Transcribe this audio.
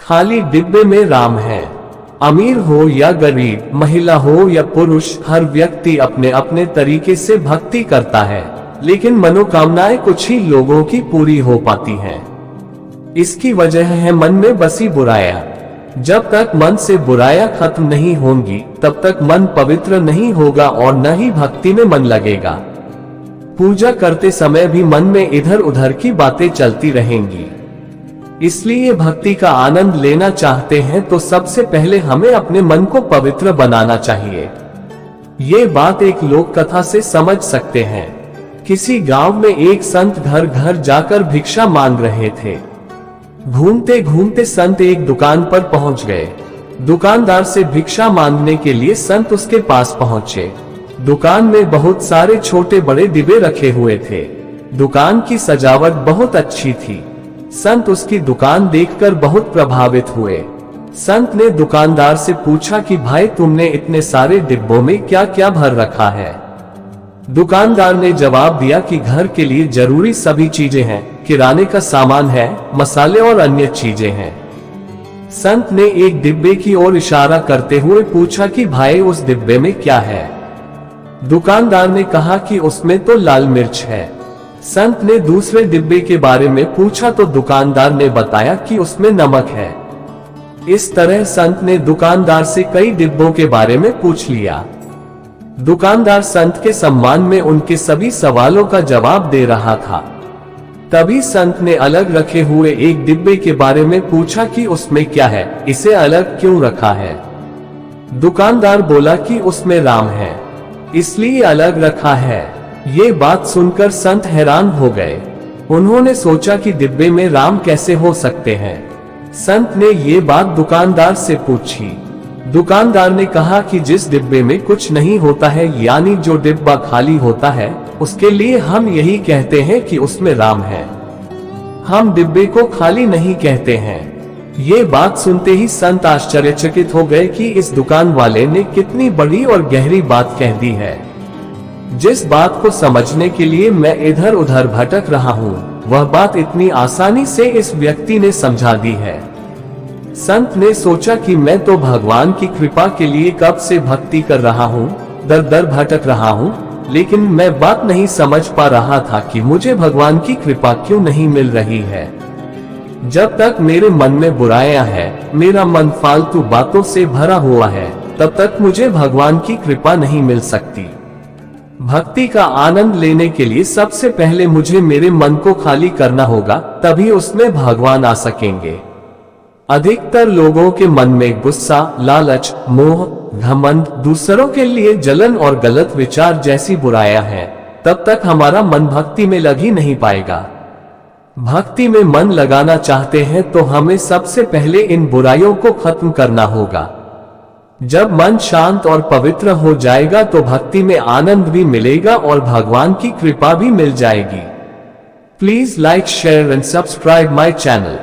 खाली डिब्बे में राम है। अमीर हो या गरीब, महिला हो या पुरुष, हर व्यक्ति अपने अपने तरीके से भक्ति करता है, लेकिन मनोकामनाएं कुछ ही लोगों की पूरी हो पाती हैं। इसकी वजह है मन में बसी बुराइयां। जब तक मन से बुराइयां खत्म नहीं होंगी, तब तक मन पवित्र नहीं होगा और न ही भक्ति में मन लगेगा। पूजा करते समय भी मन में इधर उधर की बातें चलती रहेंगी। इसलिए भक्ति का आनंद लेना चाहते हैं तो सबसे पहले हमें अपने मन को पवित्र बनाना चाहिए। ये बात एक लोक कथा से समझ सकते हैं। किसी गांव में एक संत घर घर जाकर भिक्षा मांग रहे थे। घूमते घूमते संत एक दुकान पर पहुंच गए। दुकानदार से भिक्षा मांगने के लिए संत उसके पास पहुंचे। दुकान में बहुत सारे छोटे बड़े डिब्बे रखे हुए थे। दुकान की सजावट बहुत अच्छी थी। संत उसकी दुकान देखकर बहुत प्रभावित हुए। संत ने दुकानदार से पूछा कि भाई, तुमने इतने सारे डिब्बों में क्या क्या भर रखा है? दुकानदार ने जवाब दिया कि घर के लिए जरूरी सभी चीजें हैं, किराने का सामान है, मसाले और अन्य चीजें हैं। संत ने एक डिब्बे की ओर इशारा करते हुए पूछा कि भाई, उस डिब्बे में क्या है? दुकानदार ने कहा कि उसमें तो लाल मिर्च है। संत ने दूसरे डिब्बे के बारे में पूछा तो दुकानदार ने बताया कि उसमें नमक है। इस तरह संत ने दुकानदार से कई डिब्बों के बारे में पूछ लिया। दुकानदार संत के सम्मान में उनके सभी सवालों का जवाब दे रहा था। तभी संत ने अलग रखे हुए एक डिब्बे के बारे में पूछा कि उसमें क्या है, इसे अलग क्यों रखा है? दुकानदार बोला कि उसमें राम है, इसलिए अलग रखा है। ये बात सुनकर संत हैरान हो गए। उन्होंने सोचा कि डिब्बे में राम कैसे हो सकते हैं। संत ने ये बात दुकानदार से पूछी। दुकानदार ने कहा कि जिस डिब्बे में कुछ नहीं होता है, यानी जो डिब्बा खाली होता है, उसके लिए हम यही कहते हैं कि उसमें राम है। हम डिब्बे को खाली नहीं कहते हैं। ये बात सुनते ही संत आश्चर्यचकित हो गए कि इस दुकान वाले ने कितनी बड़ी और गहरी बात कह दी है। जिस बात को समझने के लिए मैं इधर उधर भटक रहा हूँ, वह बात इतनी आसानी से इस व्यक्ति ने समझा दी है। संत ने सोचा कि मैं तो भगवान की कृपा के लिए कब से भक्ति कर रहा हूँ, दर दर भटक रहा हूँ, लेकिन मैं बात नहीं समझ पा रहा था कि मुझे भगवान की कृपा क्यों नहीं मिल रही है। जब तक मेरे मन में बुराइयां हैं, मेरा मन फालतू बातों से भरा हुआ है, तब तक मुझे भगवान की कृपा नहीं मिल सकती। भक्ति का आनंद लेने के लिए सबसे पहले मुझे मेरे मन को खाली करना होगा, तभी उसमें भगवान आ सकेंगे। अधिकतर लोगों के मन में गुस्सा, लालच, मोह, घमंड, दूसरों के लिए जलन और गलत विचार जैसी बुराइयां हैं। तब तक हमारा मन भक्ति में लग ही नहीं पाएगा। भक्ति में मन लगाना चाहते हैं तो हमें सबसे पहले इन बुराइयों को खत्म करना होगा। जब मन शांत और पवित्र हो जाएगा तो भक्ति में आनंद भी मिलेगा और भगवान की कृपा भी मिल जाएगी। Please like, share and subscribe my channel.